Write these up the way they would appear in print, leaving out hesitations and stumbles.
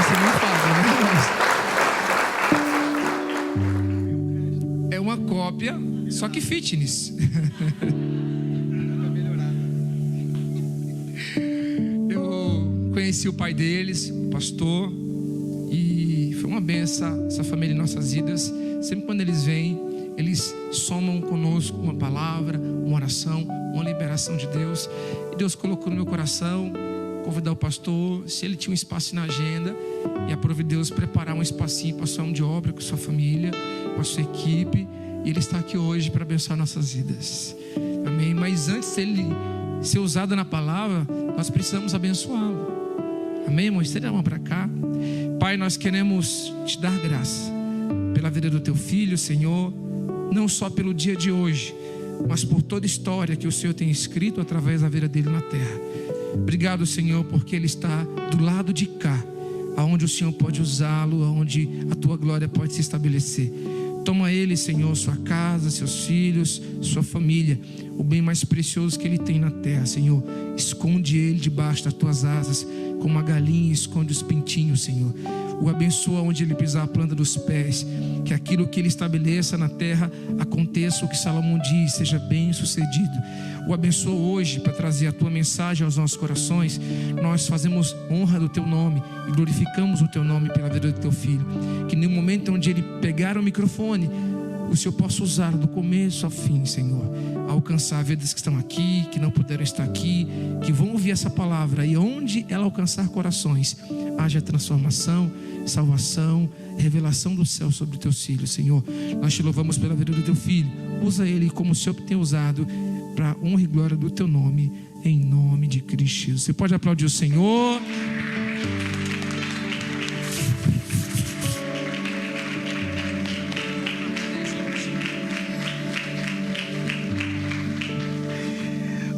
você não fala, né? É uma cópia, só que fitness. Eu conheci o pai deles, o pastor, e foi uma benção essa família em nossas vidas. Sempre quando eles vêm, eles somam conosco uma palavra, uma oração, uma liberação de Deus. E Deus colocou no meu coração convidar o pastor, se ele tinha um espaço na agenda, e aprove Deus preparar um espacinho para sua mão de obra, com sua família, com a sua equipe. E ele está aqui hoje para abençoar nossas vidas. Amém? Mas antes dele ser usado na palavra, nós precisamos abençoá-lo. Amém, irmão? Estenda a mão para cá. Pai, nós queremos te dar graça pela vida do teu filho, Senhor, não só pelo dia de hoje, mas por toda a história que o Senhor tem escrito através da vida dele na terra. Obrigado, Senhor, porque ele está do lado de cá, aonde o Senhor pode usá-lo, aonde a tua glória pode se estabelecer. Toma ele, Senhor, sua casa, seus filhos, sua família, o bem mais precioso que ele tem na terra, Senhor. Esconde ele debaixo das tuas asas, como uma galinha esconde os pintinhos, Senhor. O abençoa onde ele pisar a planta dos pés. Que aquilo que ele estabeleça na terra aconteça, o que Salomão diz, seja bem sucedido. O abençoa hoje para trazer a tua mensagem aos nossos corações. Nós fazemos honra do teu nome e glorificamos o teu nome pela vida do teu filho. Que no momento onde ele pegar o microfone, o Senhor possa usar do começo ao fim, Senhor, alcançar vidas que estão aqui, que não puderam estar aqui, que vão ouvir essa palavra, e onde ela alcançar corações, haja transformação, salvação, revelação do céu sobre os teus filhos, Senhor. Nós te louvamos pela vida do teu filho. Usa ele como o Senhor tem usado, para honra e glória do teu nome, em nome de Cristo Jesus. Você pode aplaudir o Senhor.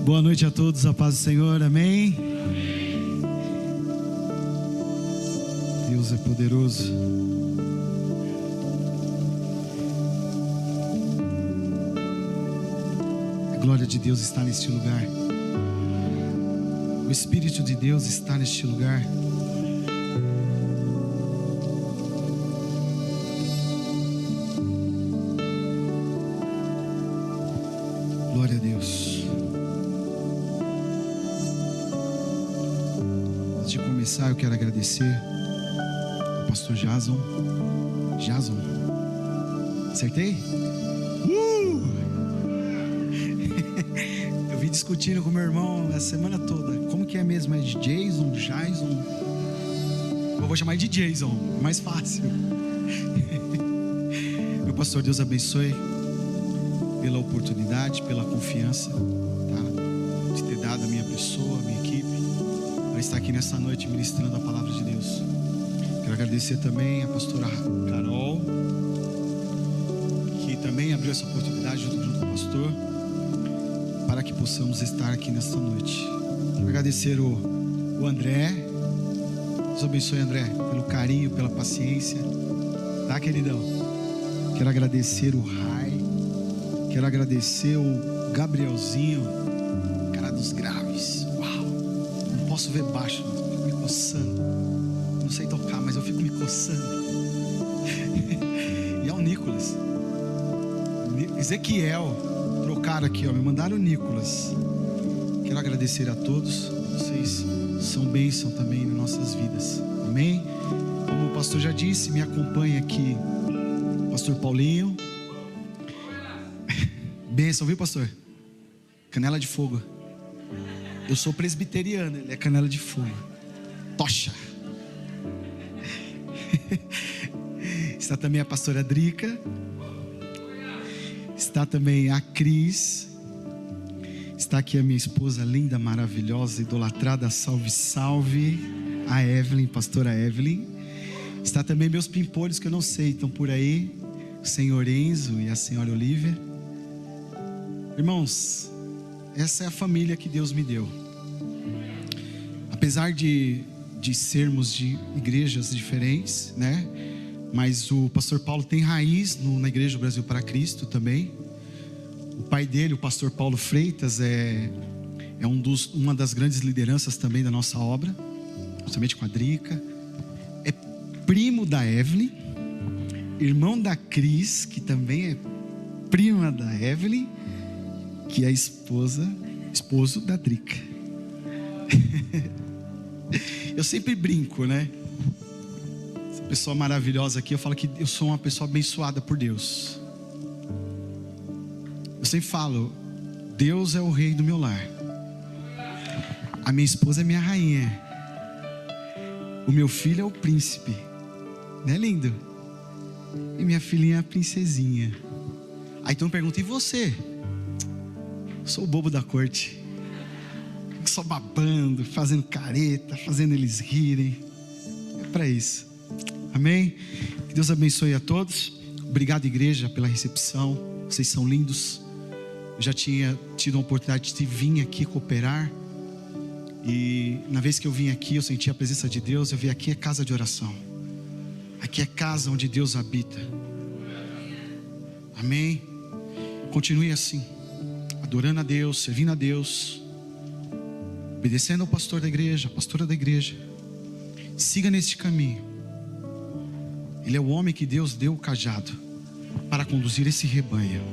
Boa noite a todos, a paz do Senhor, amém? Deus é poderoso. A glória de Deus está neste lugar. O Espírito de Deus está neste lugar. Glória a Deus. Antes de começar, eu quero agradecer ao pastor Jason. Acertei? Eu vim discutindo com meu irmão a semana toda. Como que é mesmo? É de Jason? Eu vou chamar de Jason, mais fácil. Meu pastor, Deus abençoe pela oportunidade, pela confiança, tá? De ter dado a minha pessoa, a minha equipe, para estar aqui nessa noite ministrando a palavra de Deus. Quero agradecer também a pastora Carol, que também abriu essa oportunidade junto com o pastor, para que possamos estar aqui nesta noite. Quero agradecer o André. Deus abençoe, André, pelo carinho, pela paciência, tá, queridão? Quero agradecer o Rai. Quero agradecer o Gabrielzinho, cara dos graves. Uau! Não posso ver baixo, eu fico me coçando. Não sei tocar, mas eu fico me coçando. E é o Nicolas. Ezequiel, trocaram aqui, ó, me mandaram o Nicolas. Quero agradecer a todos. Vocês são bênção também nas nossas vidas. Amém? Como o pastor já disse, me acompanha aqui pastor Paulinho. Bênção, viu, pastor? Canela de fogo. Eu sou presbiteriano, ele é canela de fogo. Tocha. Está também a pastora Drica. Está também a Cris. Está aqui a minha esposa linda, maravilhosa, idolatrada. Salve, salve. A Evelyn, pastora Evelyn. Está também meus pimpolhos que eu não sei, estão por aí. O senhor Enzo e a senhora Olívia. Irmãos, essa é a família que Deus me deu. Apesar de sermos de igrejas diferentes, né? Mas o pastor Paulo tem raiz na Igreja do Brasil para Cristo também. O pai dele, o pastor Paulo Freitas, é uma das grandes lideranças também da nossa obra, justamente com a Drica. É primo da Evelyn, irmão da Cris, que também é prima da Evelyn, que é esposo da Drica. Eu sempre brinco, né? Essa pessoa maravilhosa aqui, eu falo que eu sou uma pessoa abençoada por Deus. Eu sempre falo, Deus é o rei do meu lar. A minha esposa é minha rainha. O meu filho é o príncipe. Não é lindo? E minha filhinha é a princesinha. Aí então pergunta, e você? Eu sou o bobo da corte. Só babando, fazendo careta, fazendo eles rirem. É para isso. Amém? Que Deus abençoe a todos. Obrigado, igreja, pela recepção. Vocês são lindos. Eu já tinha tido a oportunidade de vir aqui cooperar. E na vez que eu vim aqui, eu senti a presença de Deus. Eu vi aqui é casa de oração. Aqui é casa onde Deus habita. Amém? Continue assim, adorando a Deus, servindo a Deus, obedecendo ao pastor da igreja, a pastora da igreja. Siga neste caminho. Ele é o homem que Deus deu o cajado para conduzir esse rebanho.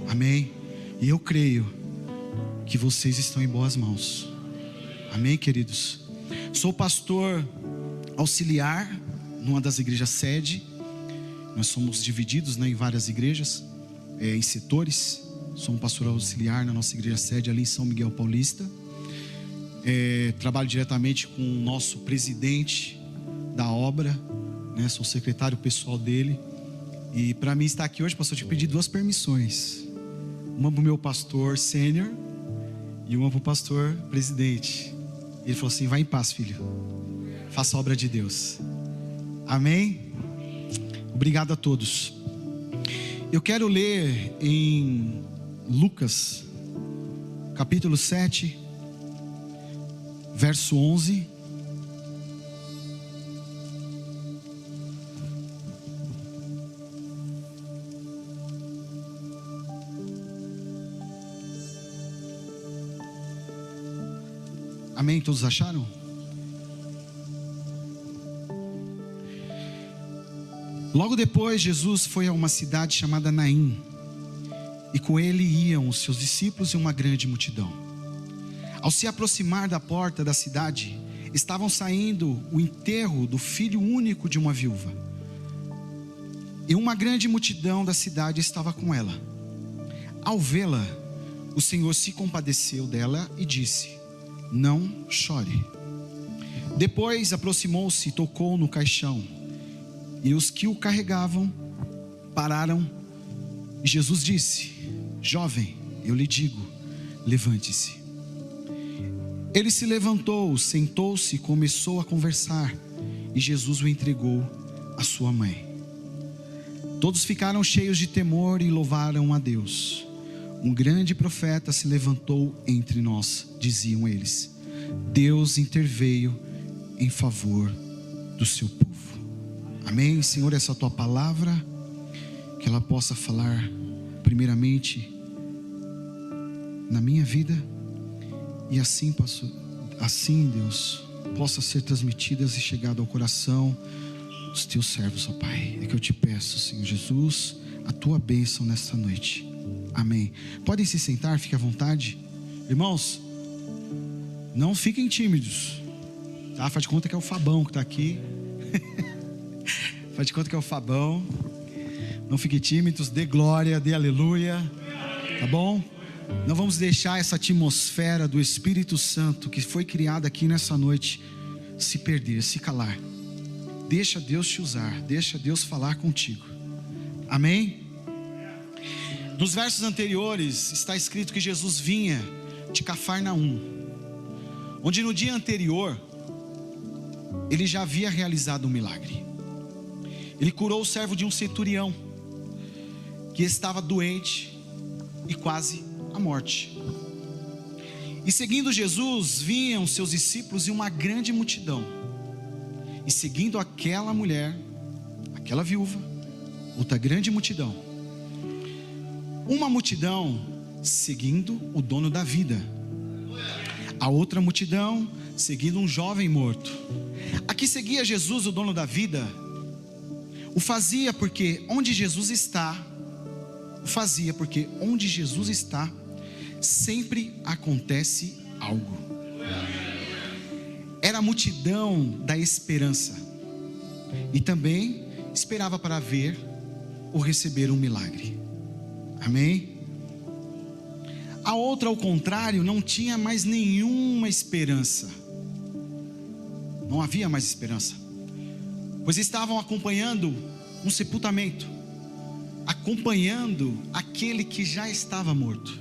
Amém? E eu creio que vocês estão em boas mãos. Amém, queridos? Sou pastor auxiliar numa das igrejas sede. Nós somos divididos, né, em várias igrejas, em setores. Sou um pastor auxiliar na nossa igreja sede ali em São Miguel Paulista. Trabalho diretamente com o nosso presidente da obra, né? Sou secretário pessoal dele. E para mim estar aqui hoje, pastor, eu te pedi 2 permissões. Uma para o meu pastor sênior e uma para o pastor presidente. Ele falou assim, vai em paz, filho, faça a obra de Deus. Amém? Obrigado a todos. Eu quero ler em Lucas capítulo 7, verso 11. Amém? Todos acharam? Logo depois, Jesus foi a uma cidade chamada Naim, e com ele iam os seus discípulos e uma grande multidão. Ao se aproximar da porta da cidade, estavam saindo o enterro do filho único de uma viúva, e uma grande multidão da cidade estava com ela. Ao vê-la, o Senhor se compadeceu dela e disse, não chore. Depois aproximou-se e tocou no caixão, e os que o carregavam pararam. E Jesus disse, jovem, eu lhe digo, levante-se. Ele se levantou, sentou-se e começou a conversar, e Jesus o entregou à sua mãe. Todos ficaram cheios de temor e louvaram a Deus. Um grande profeta se levantou entre nós, diziam eles. Deus interveio em favor do seu povo. Amém? Senhor, essa tua palavra, que ela possa falar primeiramente na minha vida, e assim, Deus, possa ser transmitidas e chegada ao coração dos teus servos, ó Pai. É que eu te peço, Senhor Jesus, a tua bênção nesta noite. Amém. Podem se sentar, fiquem à vontade. Irmãos, não fiquem tímidos, tá? Faz de conta que é o Fabão que está aqui. Faz de conta que é o Fabão. Não fiquem tímidos, dê glória, dê aleluia. Tá bom? Não vamos deixar essa atmosfera do Espírito Santo que foi criada aqui nessa noite se perder, se calar. Deixa Deus te usar, deixa Deus falar contigo. Amém? Nos versos anteriores está escrito que Jesus vinha de Cafarnaum, onde no dia anterior ele já havia realizado um milagre. Ele curou o servo de um centurião que estava doente e quase à morte. E seguindo Jesus vinham seus discípulos e uma grande multidão. E seguindo aquela mulher, aquela viúva, outra grande multidão. Uma multidão seguindo o dono da vida, a outra multidão seguindo um jovem morto. A que seguia Jesus, o dono da vida, O fazia porque onde Jesus está, sempre acontece algo. Era a multidão da esperança, e também esperava para ver ou receber um milagre. Amém? A outra, ao contrário, não tinha mais nenhuma esperança. Não havia mais esperança, pois estavam acompanhando um sepultamento, acompanhando aquele que já estava morto.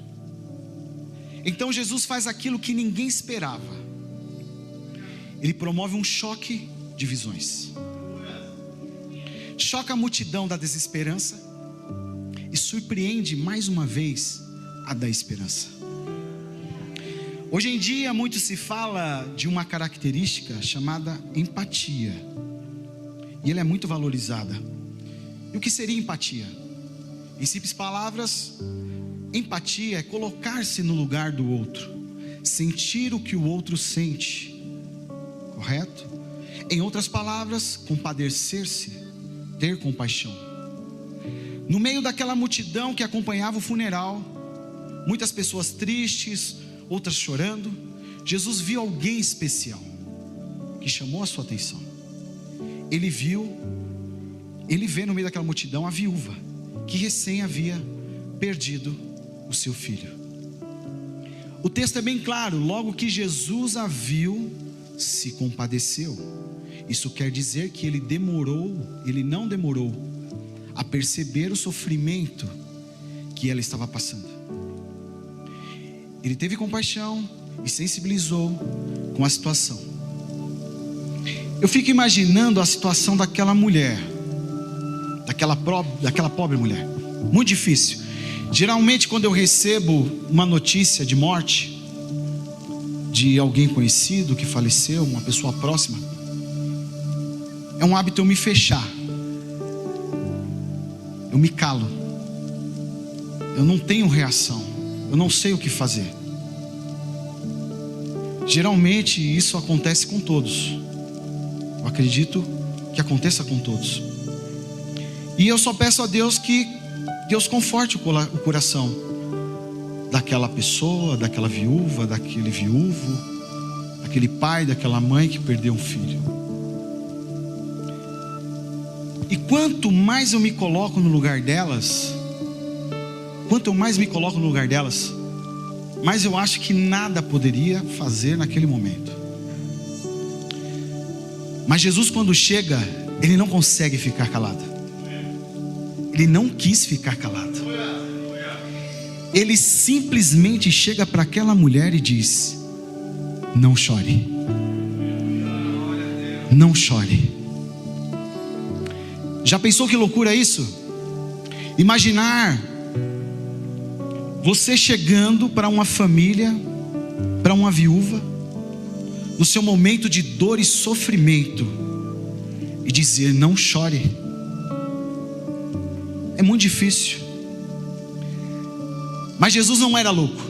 Então Jesus faz aquilo que ninguém esperava. Ele promove um choque de visões, choca a multidão da desesperança e surpreende mais uma vez a da esperança. Hoje em dia muito se fala de uma característica chamada empatia, e ela é muito valorizada. E o que seria empatia? Em simples palavras, empatia é colocar-se no lugar do outro, sentir o que o outro sente, correto? Em outras palavras, compadecer-se, ter compaixão. No meio daquela multidão que acompanhava o funeral, muitas pessoas tristes, outras chorando, Jesus viu alguém especial que chamou a sua atenção. Ele vê no meio daquela multidão a viúva que recém havia perdido o seu filho. O texto é bem claro: logo que Jesus a viu, se compadeceu. Isso quer dizer que ele não demorou a perceber o sofrimento que ela estava passando. Ele teve compaixão e sensibilizou com a situação. Eu fico imaginando a situação daquela mulher, daquela pobre mulher, muito difícil. Geralmente quando eu recebo uma notícia de morte de alguém conhecido que faleceu, uma pessoa próxima, é um hábito eu me fechar, eu me calo, eu não tenho reação, eu não sei o que fazer. Geralmente isso acontece com todos. Eu acredito que aconteça com todos. E eu só peço a Deus que Deus conforte o coração daquela pessoa, daquela viúva, daquele viúvo, daquele pai, daquela mãe que perdeu um filho. E quanto mais eu me coloco no lugar delas, mas eu acho que nada poderia fazer naquele momento. Mas Jesus, quando chega, ele não consegue ficar calado. Ele não quis ficar calado. Ele simplesmente chega para aquela mulher e diz: não chore. Não chore. Já pensou que loucura isso? Imaginar você chegando para uma família, para uma viúva, no seu momento de dor e sofrimento, e dizer: não chore. É muito difícil. Mas Jesus não era louco.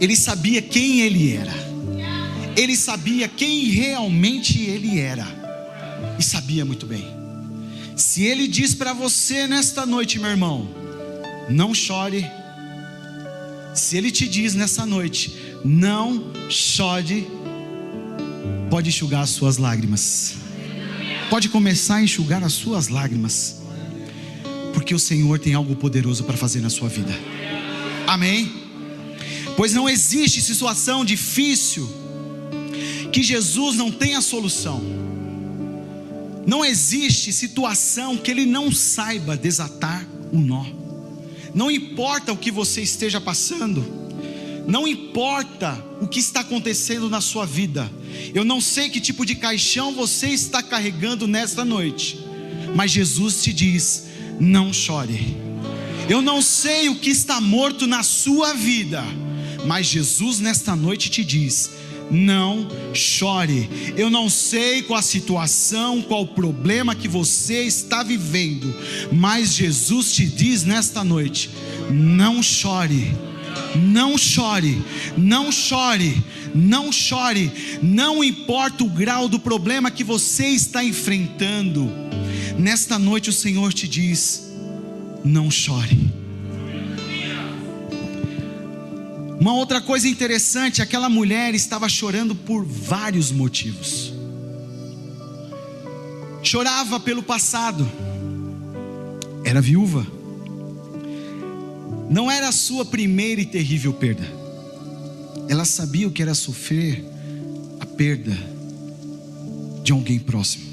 Ele sabia quem ele era. Ele sabia quem realmente ele era. E sabia muito bem. Se ele diz para você nesta noite, meu irmão, não chore. Se ele te diz nessa noite, não chore, pode enxugar as suas lágrimas. Pode começar a enxugar as suas lágrimas, porque o Senhor tem algo poderoso para fazer na sua vida. Amém? Pois não existe situação difícil que Jesus não tenha solução. Não existe situação que Ele não saiba desatar o nó. Não importa o que você esteja passando, não importa o que está acontecendo na sua vida. Eu não sei que tipo de caixão você está carregando nesta noite, mas Jesus te diz: não chore. Eu não sei o que está morto na sua vida, mas Jesus nesta noite te diz: não chore. Eu não sei qual a situação, qual o problema que você está vivendo, mas Jesus te diz nesta noite: não chore. Não chore, não chore, não chore. Não importa o grau do problema que você está enfrentando, Nesta noite o Senhor te diz: não chore. Uma outra coisa interessante, aquela mulher estava chorando por vários motivos. Chorava pelo passado, era viúva, não era a sua primeira e terrível perda. Ela sabia o que era sofrer a perda de alguém próximo.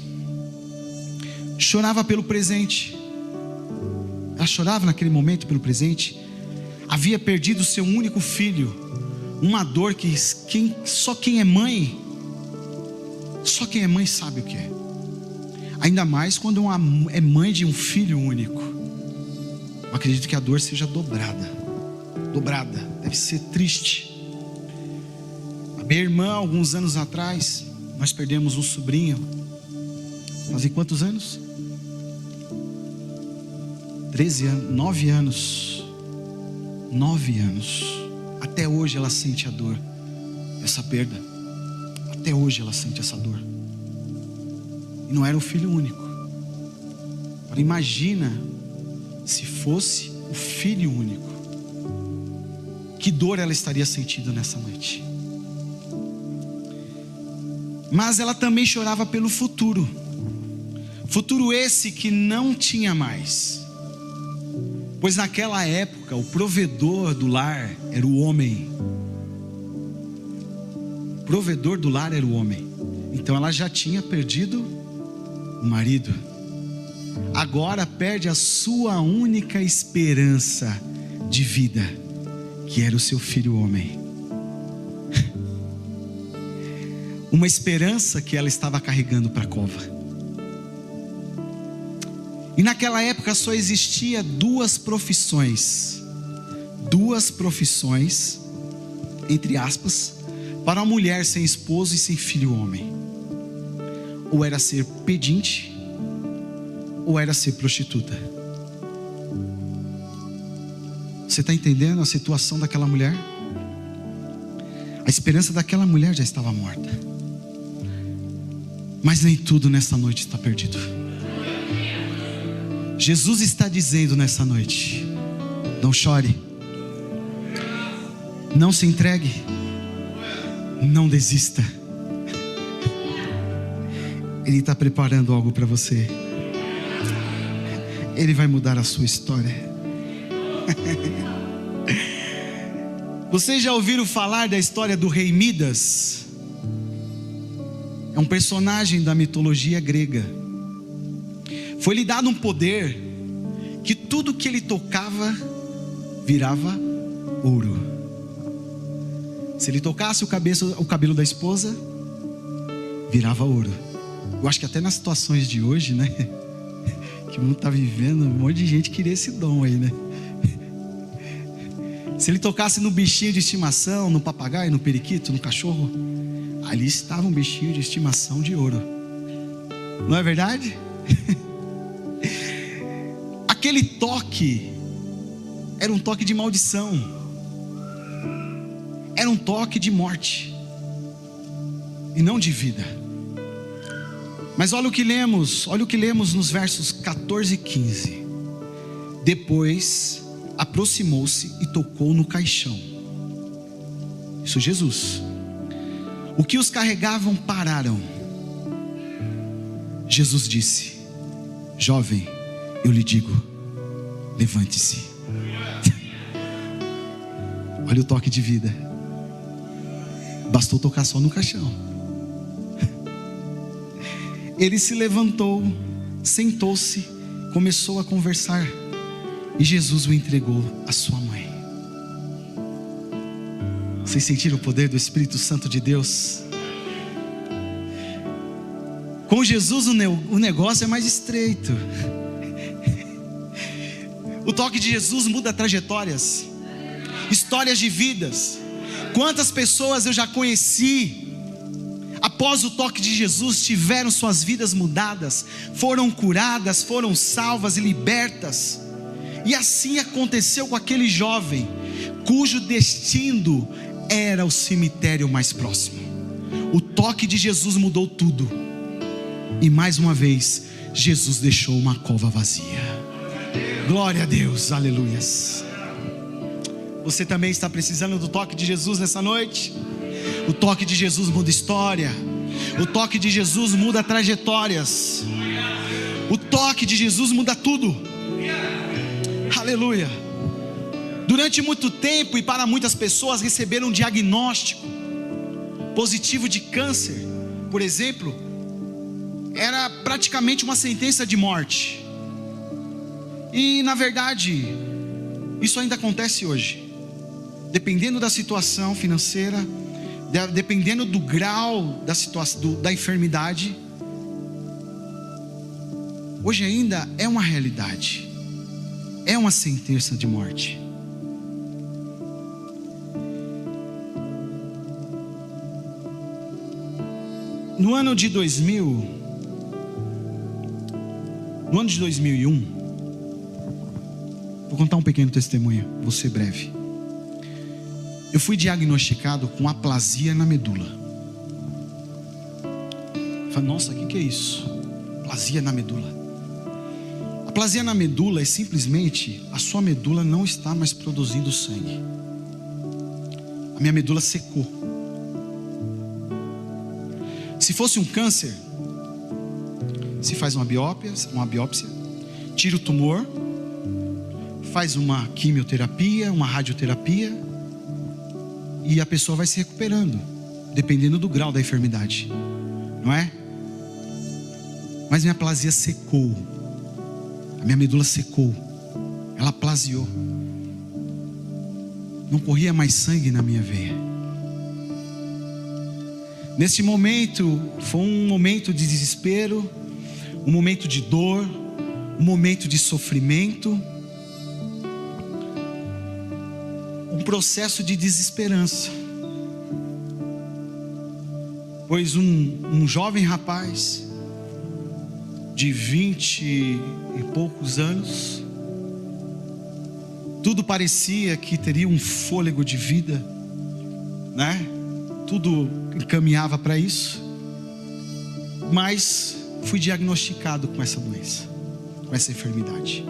Chorava pelo presente. Ela chorava naquele momento pelo presente. Havia perdido seu único filho. Uma dor que só quem é mãe sabe o que é. Ainda mais quando é mãe de um filho único. Eu acredito que a dor seja dobrada. Deve ser triste. A minha irmã, alguns anos atrás, nós perdemos um sobrinho. Fazem quantos anos? 13 anos, 9 anos. 9 anos. Até hoje ela sente a dor dessa perda. Até hoje ela sente essa dor. E não era o filho único. Agora imagina se fosse o filho único. Que dor ela estaria sentindo nessa noite. Mas ela também chorava pelo futuro. Futuro esse que não tinha mais. Pois naquela época o provedor do lar era o homem. O provedor do lar era o homem. Então ela já tinha perdido o marido. Agora perde a sua única esperança de vida, que era o seu filho homem. Uma esperança que ela estava carregando para a cova. E naquela época só existia duas profissões, entre aspas, para uma mulher sem esposo e sem filho homem. Ou era ser pedinte, ou era ser prostituta. Você está entendendo a situação daquela mulher? A esperança daquela mulher já estava morta. Mas nem tudo nessa noite está perdido. Jesus está dizendo nessa noite: não chore, não se entregue, não desista. Ele está preparando algo para você. Ele vai mudar a sua história. Vocês já ouviram falar da história do rei Midas? É um personagem da mitologia grega. Foi-lhe dado um poder que tudo que ele tocava virava ouro. Se ele tocasse o cabelo da esposa, virava ouro. Eu acho que até nas situações de hoje, né, que o mundo está vivendo, um monte de gente queria esse dom aí, né? Se ele tocasse no bichinho de estimação, no papagaio, no periquito, no cachorro, ali estava um bichinho de estimação de ouro. Não é verdade? Aquele toque era um toque de maldição. Era um toque de morte e não de vida. Mas olha o que lemos nos versos 14 e 15. Depois aproximou-se e tocou no caixão. Isso Jesus. O que os carregavam pararam. Jesus disse: jovem, eu lhe digo, levante-se. Olha o toque de vida. Bastou tocar só no caixão. Ele se levantou, sentou-se, começou a conversar, e Jesus o entregou à sua mãe. Vocês sentiram o poder do Espírito Santo de Deus? Com Jesus o negócio é mais estreito. O toque de Jesus muda trajetórias, histórias de vidas. Quantas pessoas eu já conheci, após o toque de Jesus, tiveram suas vidas mudadas, foram curadas, foram salvas e libertas. E assim aconteceu com aquele jovem, cujo destino era o cemitério mais próximo. O toque de Jesus mudou tudo. E mais uma vez, Jesus deixou uma cova vazia. Glória a Deus, aleluias. Você também está precisando do toque de Jesus nessa noite? O toque de Jesus muda história. O toque de Jesus muda trajetórias. O toque de Jesus muda tudo. Aleluia. Durante muito tempo e para muitas pessoas receberam um diagnóstico positivo de câncer, por exemplo, era praticamente uma sentença de morte. E na verdade, isso ainda acontece hoje. Dependendo da situação financeira, dependendo do grau da situação, da enfermidade, hoje ainda é uma realidade. É uma sentença de morte. No ano de 2001, vou contar um pequeno testemunho, vou ser breve. Eu fui diagnosticado com aplasia na medula. Eu falei, nossa, o que é isso? Aplasia na medula. Aplasia na medula é simplesmente a sua medula não está mais produzindo sangue. A minha medula secou. Se fosse um câncer, se faz uma biópsia, tira o tumor, faz uma quimioterapia, uma radioterapia, e a pessoa vai se recuperando, dependendo do grau da enfermidade, não é? Mas minha aplasia secou, a minha medula secou, ela aplasiou, não corria mais sangue na minha veia. Nesse momento, foi um momento de desespero, um momento de dor, um momento de sofrimento, um processo de desesperança. Pois um jovem rapaz, de 20 e poucos anos, tudo parecia que teria um fôlego de vida, né? Tudo encaminhava para isso, mas fui diagnosticado com essa doença, com essa enfermidade.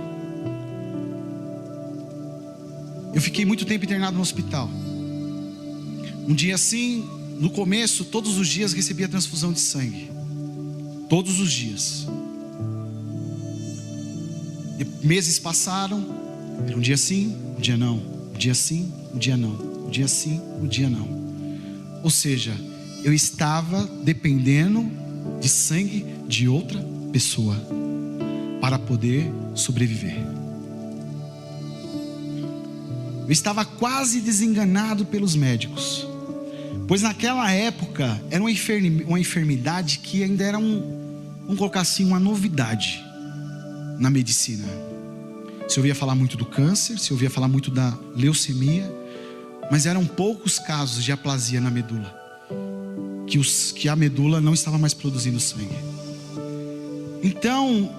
Eu fiquei muito tempo internado no hospital. Um dia assim, no começo, todos os dias recebia transfusão de sangue, todos os dias. E meses passaram, era um dia sim, um dia não, um dia sim, um dia não, um dia sim, um dia não. Ou seja, eu estava dependendo de sangue de outra pessoa para poder sobreviver. Eu estava quase desenganado pelos médicos, pois naquela época era uma enfermidade que ainda era vamos colocar assim, uma novidade na medicina. Se ouvia falar muito do câncer, se ouvia falar muito da leucemia, mas eram poucos casos de aplasia na medula, que a medula não estava mais produzindo sangue. Então,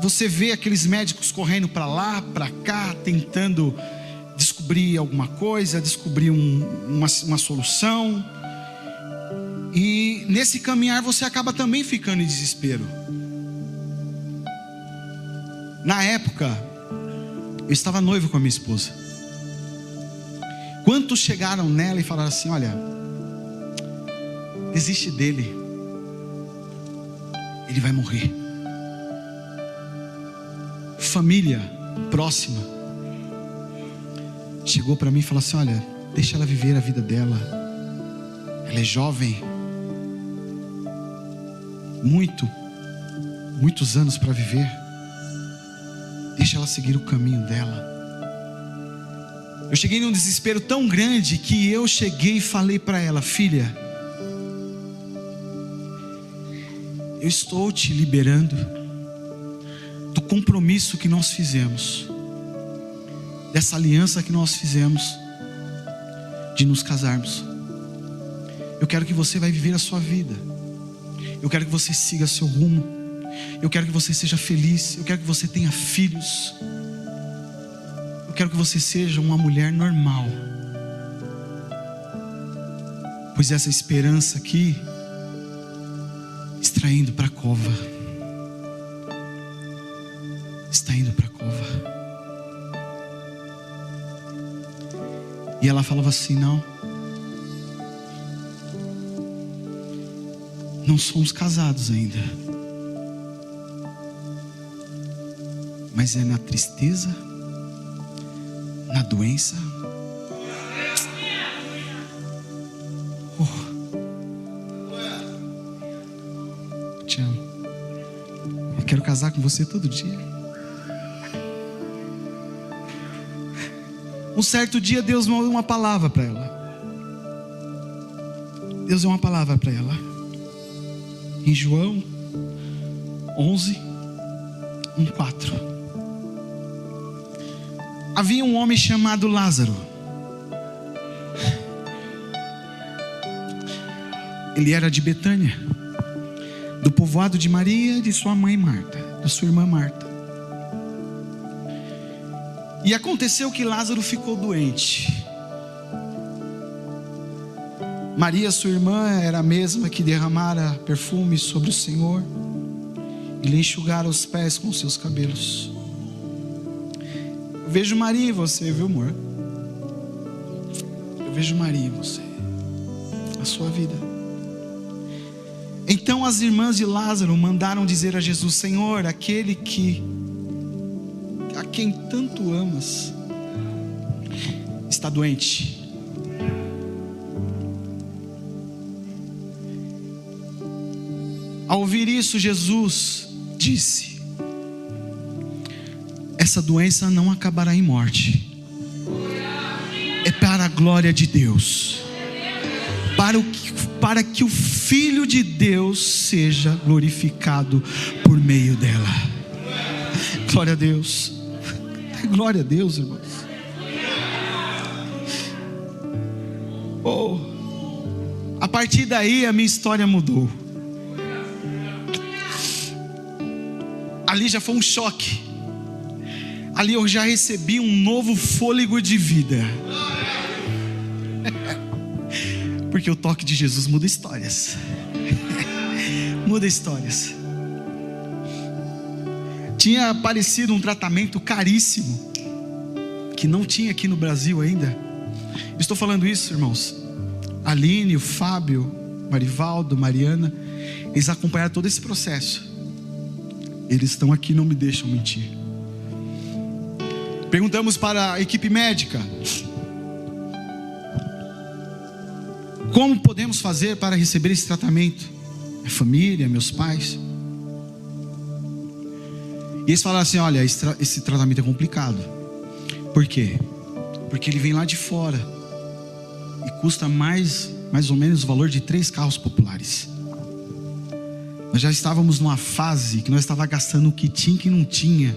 você vê aqueles médicos correndo para lá, para cá, tentando descobrir alguma coisa, descobrir uma solução. E nesse caminhar você acaba também ficando em desespero. Na época, eu estava noivo com a minha esposa. Quantos chegaram nela e falaram assim: olha, desiste dele, ele vai morrer. Família próxima chegou para mim e falou assim: olha, deixa ela viver a vida dela, ela é jovem, muitos anos para viver, deixa ela seguir o caminho dela. Eu cheguei num desespero tão grande que eu cheguei e falei para ela: filha, eu estou te liberando do compromisso que nós fizemos, dessa aliança que nós fizemos de nos casarmos. Eu quero que você vai viver a sua vida, eu quero que você siga seu rumo, eu quero que você seja feliz, eu quero que você tenha filhos, eu quero que você seja uma mulher normal. Pois essa esperança aqui está indo para a cova. está indo para a cova. E ela falava assim: não somos casados ainda, mas é na tristeza, na doença. Te amo. Eu quero casar com você todo dia. Um certo dia Deus deu uma palavra para ela. Deus deu uma palavra para ela. Em João 11:1-4. Havia um homem chamado Lázaro. Ele era de Betânia, do povoado de Maria e de sua mãe Marta, da sua irmã Marta. E aconteceu que Lázaro ficou doente. Maria, sua irmã, era a mesma que derramara perfume sobre o Senhor e lhe enxugara os pés com seus cabelos. Eu vejo Maria em você, viu, amor? Eu vejo Maria em você, a sua vida. Então as irmãs de Lázaro mandaram dizer a Jesus: Senhor, aquele a quem tanto amas está doente. Ao ouvir isso, Jesus disse: essa doença não acabará em morte, é para a glória de Deus, para que o Filho de Deus seja glorificado por meio dela. Glória a Deus. Glória a Deus, irmãos. Oh, a partir daí a minha história mudou. Ali já foi um choque. Ali eu já recebi um novo fôlego de vida. Porque o toque de Jesus muda histórias. Muda histórias. Tinha aparecido um tratamento caríssimo, que não tinha aqui no Brasil ainda. Estou falando isso, irmãos. Aline, o Fábio, Marivaldo, Mariana, eles acompanharam todo esse processo. Eles estão aqui, não me deixam mentir. Perguntamos para a equipe médica: como podemos fazer para receber esse tratamento? Minha família, meus pais. E eles falaram assim: olha, esse tratamento é complicado. Por quê? Porque ele vem lá de fora e custa mais ou menos o valor de 3 carros populares. Nós já estávamos numa fase que nós estávamos gastando o que tinha e que não tinha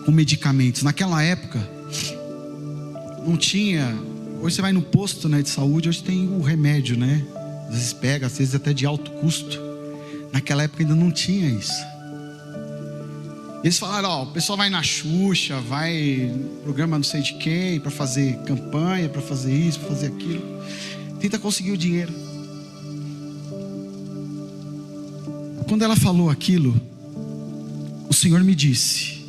com medicamentos. Naquela época não tinha. Hoje você vai no posto, né, de saúde, hoje tem o remédio, né? Às vezes pega, às vezes até de alto custo. Naquela época ainda não tinha isso. Eles falaram: o pessoal vai na Xuxa, vai no programa não sei de quem, para fazer campanha, para fazer isso, para fazer aquilo. Tenta conseguir o dinheiro. Quando ela falou aquilo, o Senhor me disse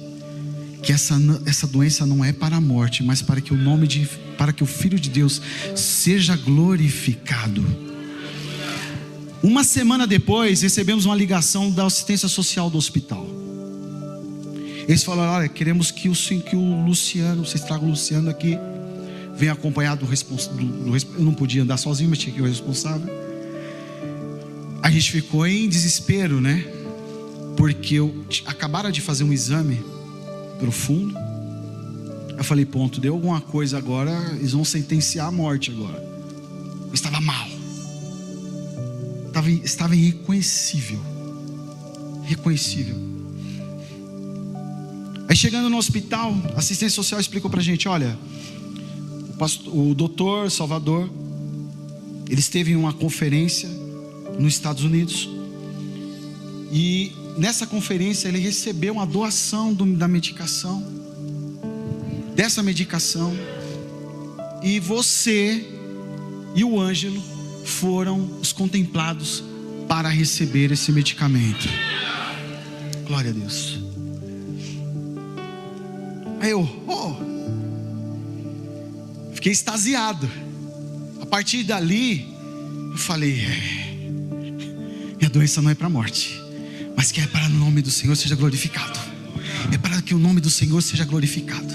que essa doença não é para a morte, mas para que o Filho de Deus seja glorificado. Uma semana depois, recebemos uma ligação da assistência social do hospital. Eles falaram: olha, queremos que o Luciano, vocês tragam o Luciano aqui, venha acompanhado do responsável. Eu não podia andar sozinho, mas tinha que ir o responsável. A gente ficou em desespero, né? Porque acabaram de fazer um exame profundo. Eu falei: ponto, deu alguma coisa agora, eles vão sentenciar a morte agora. Eu estava mal, estava irreconhecível. Aí chegando no hospital, a assistência social explicou pra gente: olha, o doutor Salvador, ele esteve em uma conferência nos Estados Unidos, e nessa conferência ele recebeu uma doação da medicação, dessa medicação, e você e o Ângelo foram os contemplados para receber esse medicamento. Glória a Deus. Aí eu, fiquei extasiado. A partir dali, eu falei, minha doença não é para a morte, mas que é para o nome do Senhor seja glorificado. É para que o nome do Senhor seja glorificado.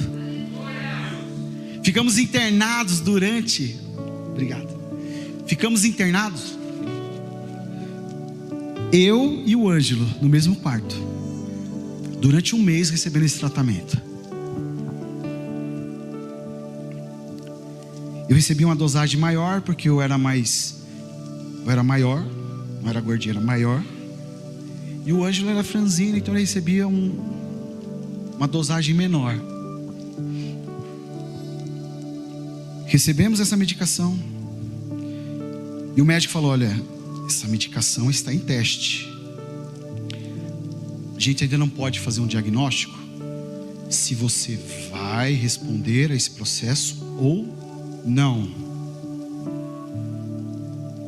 Ficamos internados durante... Obrigado. Ficamos internados, eu e o Ângelo, no mesmo quarto, durante um mês recebendo esse tratamento. Eu recebi uma dosagem maior, porque eu era maior, não era gordinho, era maior. E o Ângelo era franzino, então ele recebia uma dosagem menor. Recebemos essa medicação. E o médico falou, olha, essa medicação está em teste. A gente ainda não pode fazer um diagnóstico se você vai responder a esse processo ou não.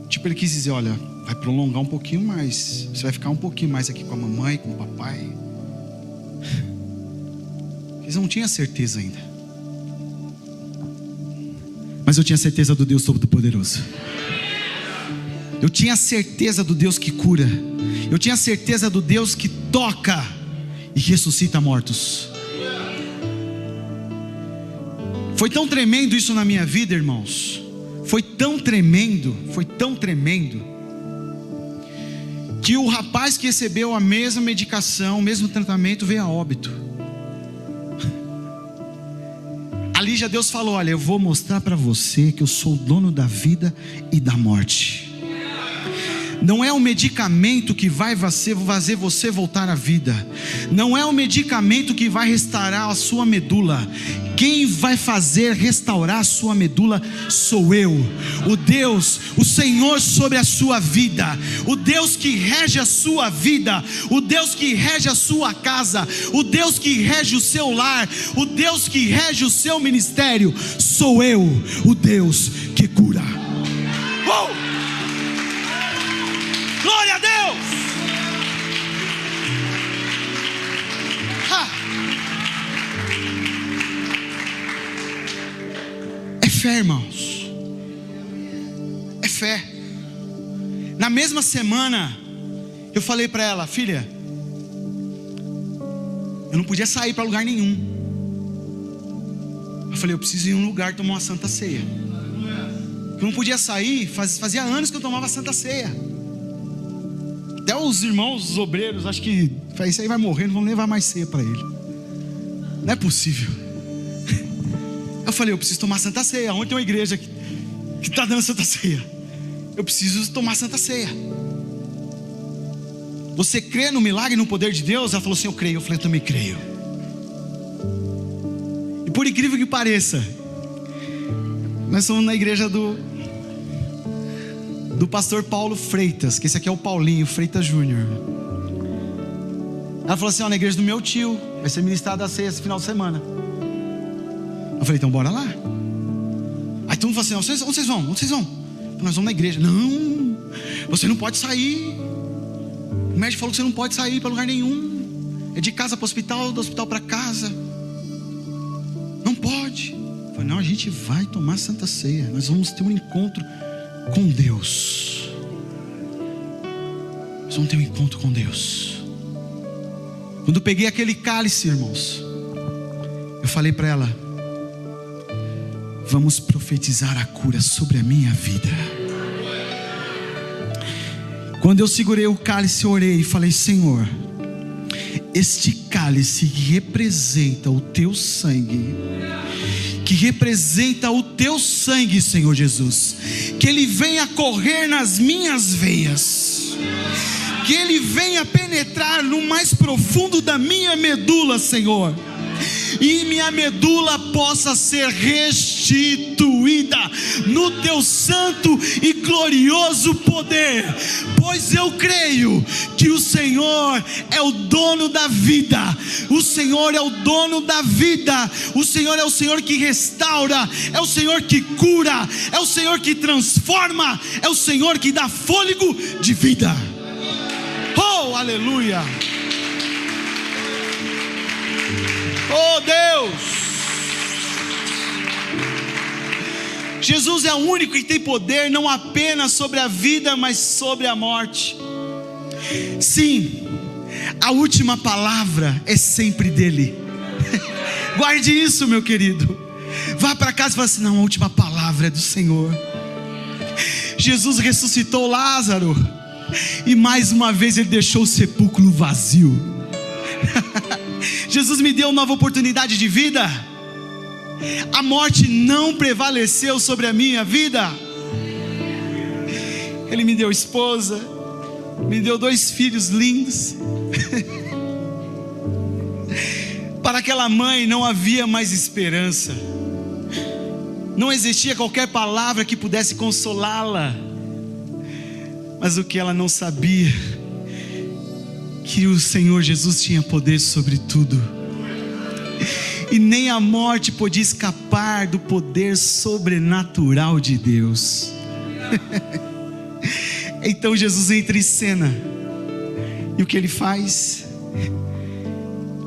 Tipo, ele quis dizer, olha, vai prolongar um pouquinho mais. Você vai ficar um pouquinho mais aqui com a mamãe, com o papai. Eles não tinham certeza ainda. Mas eu tinha certeza do Deus Todo-Poderoso. Eu tinha certeza do Deus que cura. Eu tinha certeza do Deus que toca e ressuscita mortos. Foi tão tremendo isso na minha vida, irmãos. Foi tão tremendo, que o rapaz que recebeu a mesma medicação, o mesmo tratamento, veio a óbito. Ali já Deus falou, olha, eu vou mostrar para você que eu sou o dono da vida e da morte. Não é o medicamento que vai fazer você voltar à vida. Não é o medicamento que vai restaurar a sua medula. Quem vai fazer restaurar a sua medula sou eu. O Deus, o Senhor sobre a sua vida. O Deus que rege a sua vida. O Deus que rege a sua casa. O Deus que rege o seu lar. O Deus que rege o seu ministério. Sou eu, o Deus que cura. Glória a Deus! É fé, irmãos. É fé. Na mesma semana, eu falei para ela, filha, eu não podia sair para lugar nenhum. Eu falei, eu preciso ir em um lugar tomar uma santa ceia. Eu não podia sair, fazia anos que eu tomava santa ceia. Até os irmãos, os obreiros, acho que isso aí vai morrer, não vão levar mais ceia para ele. Não é possível. Eu falei, eu preciso tomar santa ceia. Onde tem uma igreja que está dando santa ceia? Eu preciso tomar santa ceia. Você crê no milagre e no poder de Deus? Ela falou assim, eu creio. Eu falei, eu também creio. E por incrível que pareça, nós somos na igreja do pastor Paulo Freitas, que esse aqui é o Paulinho Freitas Júnior. Ela falou assim, ó, na igreja do meu tio vai ser ministrada a ceia esse final de semana. Eu falei, então bora lá. Aí todo mundo falou assim, onde vocês vão? Onde vocês vão? Nós vamos na igreja. Não, você não pode sair. O médico falou que você não pode sair para lugar nenhum. É de casa para o hospital, do hospital para casa. Não pode. Eu falei, não, a gente vai tomar santa ceia. Nós vamos ter um encontro com Deus. Nós vamos ter um encontro com Deus. Quando eu peguei aquele cálice, irmãos, eu falei para ela, vamos profetizar a cura sobre a minha vida. Quando eu segurei o cálice, eu orei e falei, Senhor, este cálice representa o teu sangue, que representa o teu sangue, Senhor Jesus, que ele venha correr nas minhas veias, que ele venha penetrar no mais profundo da minha medula, Senhor, e minha medula possa ser restituída no teu santo e glorioso poder, pois eu creio que o Senhor é o dono da vida, o Senhor é o dono da vida, o Senhor é o Senhor que restaura, é o Senhor que cura, é o Senhor que transforma, é o Senhor que dá fôlego de vida. Oh, aleluia! Oh Deus! Jesus é o único que tem poder não apenas sobre a vida, mas sobre a morte. Sim, a última palavra é sempre dele. Guarde isso, meu querido. Vá para casa e fala assim: não, a última palavra é do Senhor. Jesus ressuscitou Lázaro, e mais uma vez ele deixou o sepulcro vazio. Jesus me deu nova oportunidade de vida. A morte não prevaleceu sobre a minha vida. Ele me deu esposa, me deu 2 filhos lindos. Para aquela mãe não havia mais esperança. Não existia qualquer palavra que pudesse consolá-la. Mas o que ela não sabia, que o Senhor Jesus tinha poder sobre tudo, e nem a morte podia escapar do poder sobrenatural de Deus. Então Jesus entra em cena, e o que ele faz?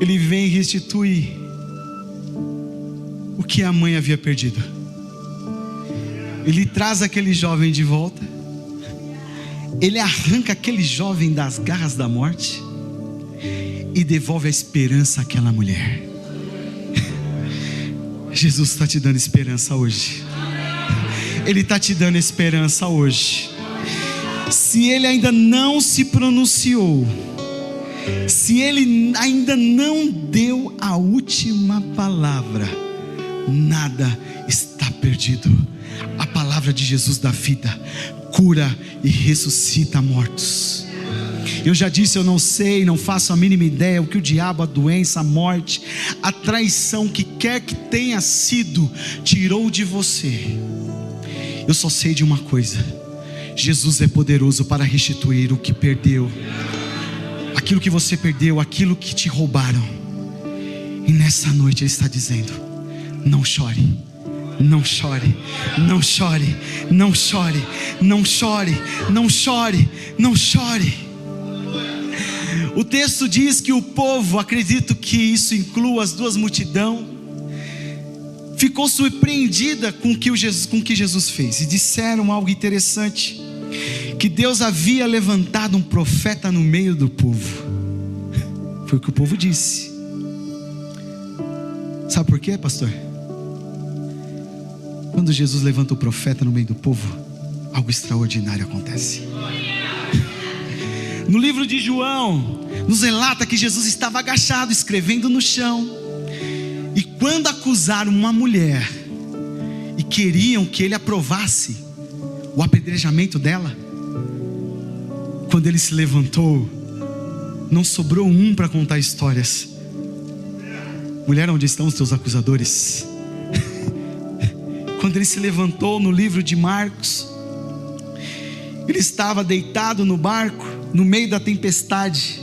Ele vem e restitui o que a mãe havia perdido. Ele traz aquele jovem de volta. Ele arranca aquele jovem das garras da morte e devolve a esperança àquela mulher. Jesus está te dando esperança hoje. Ele está te dando esperança hoje. Se ele ainda não se pronunciou, se ele ainda não deu a última palavra, nada está perdido. A palavra de Jesus dá vida, cura e ressuscita mortos. Eu já disse, eu não sei, não faço a mínima ideia o que o diabo, a doença, a morte, a traição, que quer que tenha sido, tirou de você. Eu só sei de uma coisa: Jesus é poderoso para restituir o que perdeu, aquilo que você perdeu, aquilo que te roubaram. E nessa noite Ele está dizendo: não chore, não chore, não chore, não chore, não chore, não chore, não chore. O texto diz que o povo, acredito que isso inclua as 2 multidões, ficou surpreendida com o que Jesus fez, e disseram algo interessante: que Deus havia levantado um profeta no meio do povo. Foi o que o povo disse. Sabe por quê, pastor? Quando Jesus levanta o profeta no meio do povo, algo extraordinário acontece. No livro de João, nos relata que Jesus estava agachado, escrevendo no chão. E quando acusaram uma mulher e queriam que ele aprovasse o apedrejamento dela, quando ele se levantou, não sobrou um para contar histórias. Mulher, onde estão os teus acusadores? Quando ele se levantou, no livro de Marcos, ele estava deitado no barco, no meio da tempestade.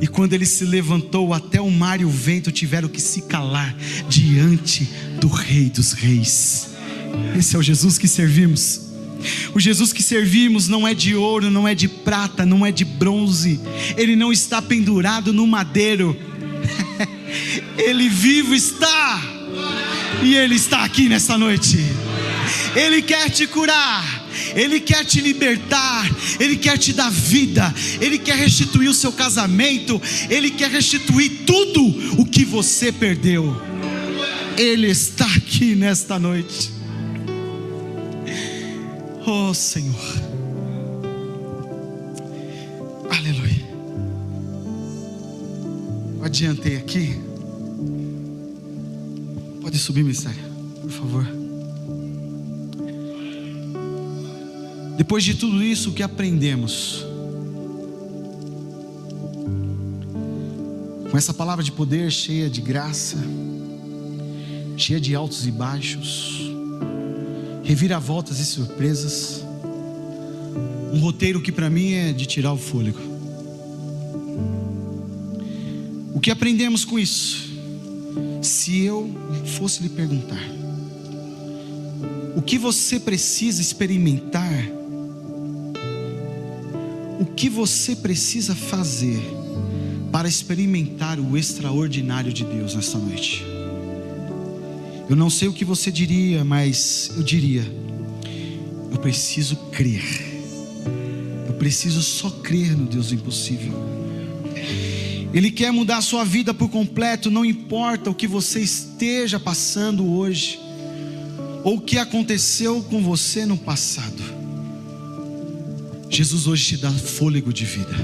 E quando ele se levantou, até o mar e o vento tiveram que se calar diante do Rei dos Reis. Esse é o Jesus que servimos. O Jesus que servimos não é de ouro, não é de prata, não é de bronze. Ele não está pendurado no madeiro. Ele vivo está. E Ele está aqui nessa noite. Ele quer te curar, Ele quer te libertar, Ele quer te dar vida, Ele quer restituir o seu casamento, Ele quer restituir tudo o que você perdeu. Ele está aqui nesta noite. Oh Senhor, aleluia. Eu adiantei aqui. Pode subir, mistério, por favor. Depois de tudo isso, o que aprendemos? Com essa palavra de poder, cheia de graça, cheia de altos e baixos, reviravoltas e surpresas, um roteiro que para mim é de tirar o fôlego. O que aprendemos com isso? Se eu fosse lhe perguntar, o que você precisa experimentar, o que você precisa fazer para experimentar o extraordinário de Deus nesta noite. Eu não sei o que você diria, mas eu diria: eu preciso crer. Eu preciso só crer no Deus do impossível. Ele quer mudar a sua vida por completo. Não importa o que você esteja passando hoje, ou o que aconteceu com você no passado. Jesus hoje te dá fôlego de vida.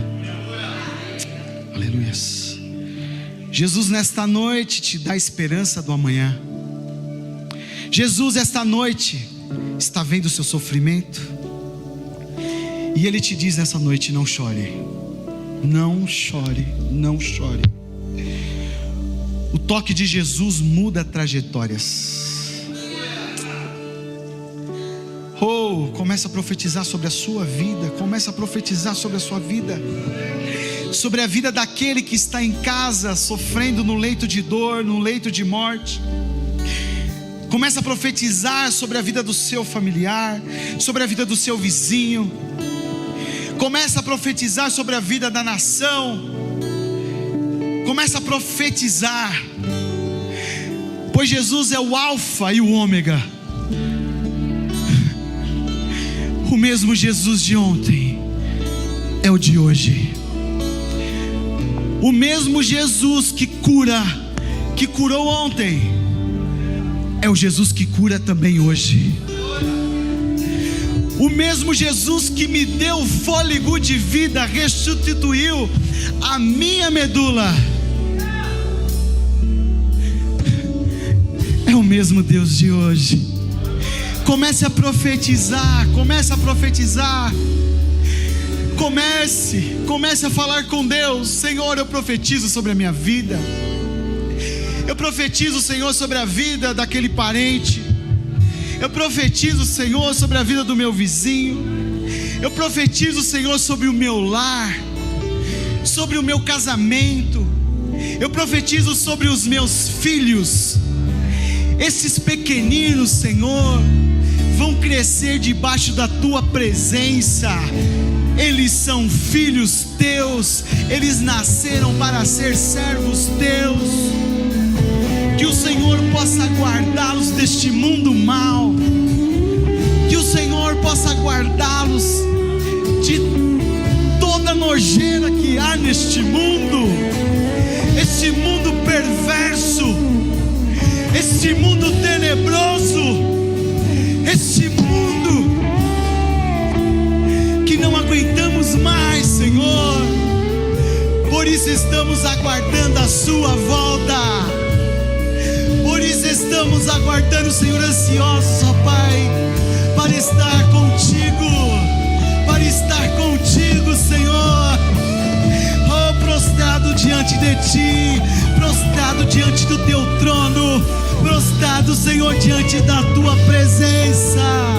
Aleluia. Jesus nesta noite te dá esperança do amanhã. Jesus esta noite está vendo o seu sofrimento, e Ele te diz nessa noite: não chore, não chore, não chore. O toque de Jesus muda trajetórias. Começa a profetizar sobre a sua vida. Começa a profetizar sobre a sua vida, sobre a vida daquele que está em casa sofrendo no leito de dor, no leito de morte. Começa a profetizar sobre a vida do seu familiar, sobre a vida do seu vizinho. Começa a profetizar sobre a vida da nação. Começa a profetizar, pois Jesus é o Alfa e o Ômega. O mesmo Jesus de ontem é o de hoje. O mesmo Jesus que cura, que curou ontem, é o Jesus que cura também hoje. O mesmo Jesus que me deu fôlego de vida, restituiu a minha medula, é o mesmo Deus de hoje. Comece a profetizar, comece a profetizar. Comece a falar com Deus: Senhor, eu profetizo sobre a minha vida. Eu profetizo, Senhor, sobre a vida daquele parente. Eu profetizo, Senhor, sobre a vida do meu vizinho. Eu profetizo, Senhor, sobre o meu lar, sobre o meu casamento. Eu profetizo sobre os meus filhos. Esses pequeninos, Senhor, vão crescer debaixo da Tua presença. Eles são filhos Teus. Eles nasceram para ser servos Teus. Que o Senhor possa guardá-los deste mundo mau. Que o Senhor possa guardá-los de toda nojeira que há neste mundo. Este mundo perverso, este mundo tenebroso, este mundo que não aguentamos mais, Senhor. Por isso estamos aguardando a Sua volta. Por isso estamos aguardando, Senhor, ansiosos, ó Pai, para estar contigo, Senhor. Oh, prostrado diante de Ti, prostrado diante do Teu trono, prostrado, Senhor, diante da Tua presença.